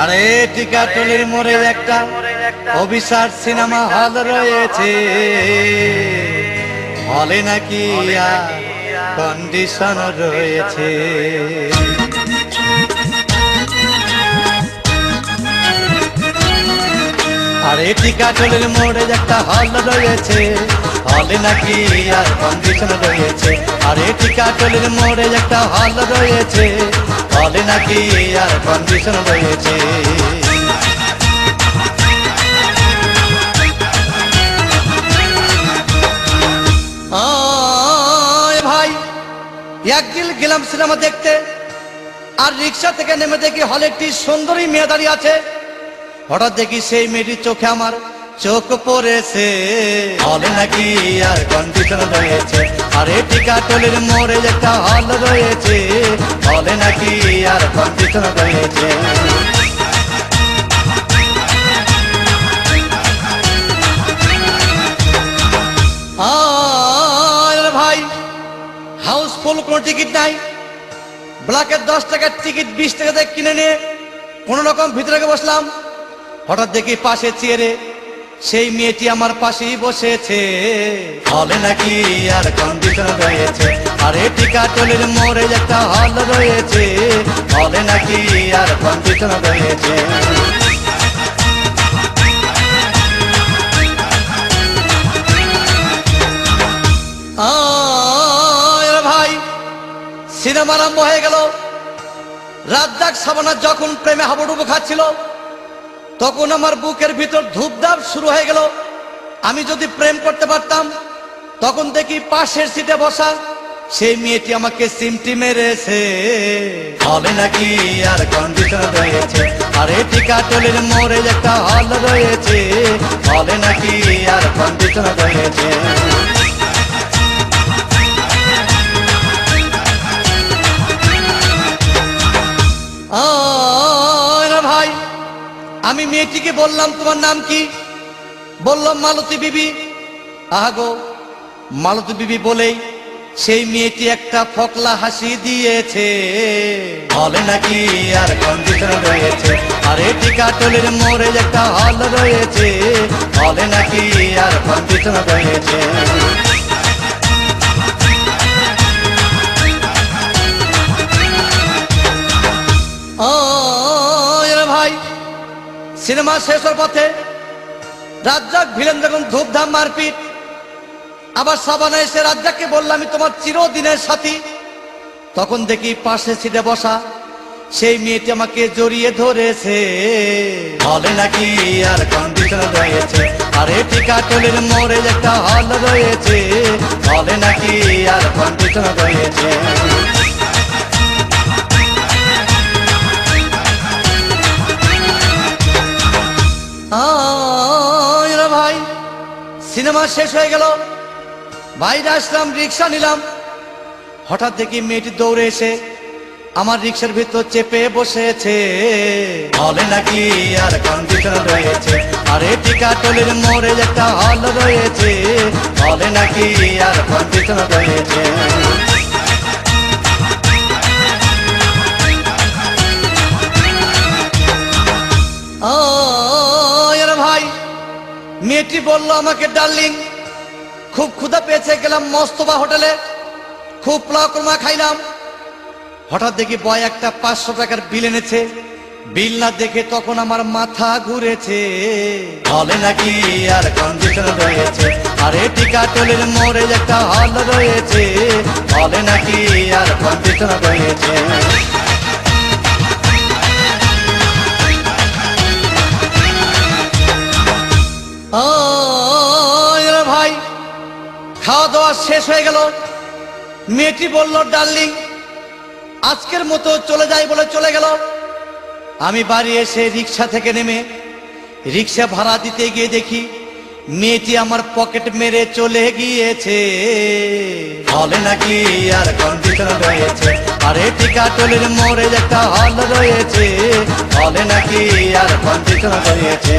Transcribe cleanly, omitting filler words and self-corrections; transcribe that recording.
আরে টিকাটুলির মোড়ে একটা অভিশার সিনেমা হল রয়েছে, হলে নাকি কন্ডিশন রয়েছে। আরে টিকাটুলির মোড়ে একটা হল রয়েছে, হলে নাকি আর কন্ডিশন রয়েছে। আরে টিকাটুলির মোড়ে একটা হল রয়েছে, হলে নাকি আর কন্ডিশন রয়েছে। ভাই একদিন গেলাম সিনেমা দেখতে, আর রিক্সা থেকে নেমে দেখি হলে একটি সুন্দরী মেয়ে দাঁড়িয়ে আছে। হঠাৎ দেখি সেই মেয়েটির চোখে আমার চোখ পড়েছে, হলে নাকি আর কন্ডিশন রয়েছে। আরে টিকাটুলির মোড়ে একটা হল রয়েছে, হলে নাকি আর কন্ডিশন রয়েছে। ভাই হাউসফুল কোনো টিকিট নাই, ব্ল্যাকের 10 টাকার টিকিট 20 টাকা দিয়ে কিনে নিয়ে কোন রকম ভিতরে বসলাম। হঠাৎ দেখি পাশে চেয়ারে সেই মেয়েটি আমার পাশেই বসেছে, হলে নাকি আর কন্ডিশন রয়েছে। আরে টিকাটুলির মোড়ে একটা হল রয়েছে, হলে নাকি আর কন্ডিশন রয়েছে। ভাই সিনেমা আরম্ভ হয়ে গেল। রাজ্জাক সাবানা যখন প্রেমে হাবুডুবু খাচ্ছিল, তখন আমার বুকের ভিতর ধূপধাপ শুরু হয়ে গেল। আমি যদি প্রেম করতে পারতাম, তখন দেখি পাশের সিটে বসা সেই মেয়েটি আমাকে সিমটি মেরেছে, হলে নাকি আর কন্ডিশন রয়েছে। আরে টিকাটুলির মোড়ে একটা হল রয়েছে, হলে নাকি আর কন্ডিশন রয়েছে। ভাই আমি মেয়েটিকে বললাম, তোমার নাম কি? বললাম মালতী বিবি। আহাগো মালতী বিবি বলেই সেই মেয়েটি একটা ফকলা হাসি দিয়েছে, হলে নাকি আর কন্ডিশন রয়েছে। আরে টিকাটুলির মোড়ে একটা হল রয়েছে, হলে নাকি আর কন্ডিশন রয়েছে। ভাই সিনেমা শেষ হওয়ার পথে রাজ্জাক ভিলেন যখন ধূপধাম মারপিট, আবার সাবানা এসে রাজ্জাককে বললাম, আমি তোমার চিরদিনের সাথী। তখন দেখি পাশে সিটে বসা সেই মেয়েটি আমাকে জড়িয়ে ধরেছে, হলে নাকি আর কন্ডিশন রয়েছে। আরে টিকাটুলির মোড়ে একটা হল রয়েছে, হলে নাকি আর কন্ডিশন রয়েছে। ভাই সিনেমা শেষ হয়ে গেল, বাইরে আসলাম, রিক্সা নিলাম। হঠাৎ দেখি মেয়েটি দৌড়ে এসে আমার রিক্সার ভিতর চেপে বসেছে, হলে নাকি আর কন্ডিশন রয়েছে। আরে টিকাটুলির মোড়ে একটা হল রয়েছে, হলে নাকি আর কন্ডিশন রয়েছে। ভাই মেয়েটি বলল আমাকে, ডার্লিং খুব ক্ষুধা পেয়েছে, গেলাম মস্তবা হোটেলে, খুব পোলাও কোরমা খাইলাম। হঠাৎ দেখি বয় একটা 500 টাকার বিল এনেছে। বিল না দেখে তখন আমার মাথা ঘুরেছে, হলে নাকি আর কন্ডিশন রয়েছে। আরে টিকাটুলির মোড়ে একটা হল রয়েছে, হলে নাকি আর কন্ডিশন রয়েছে। ভাই খাওয়া দাওয়া শেষ হয়ে গেল। মেয়েটি বলল, ডার্লিং আজকের মতো চলে যাই বলে চলে গেল। আমি বাড়ি এসে রিক্সা থেকে নেমে রিক্সা ভাড়া দিতে গিয়ে দেখি মেয়েটি আমার পকেট মেরে চলে গিয়েছে, হলে নাকি আর কন্ডিশন রয়েছে। আরে টিকাটুলির মোড়ে একটা হল রয়েছে, হলে নাকি আর কন্ডিশন রয়েছে।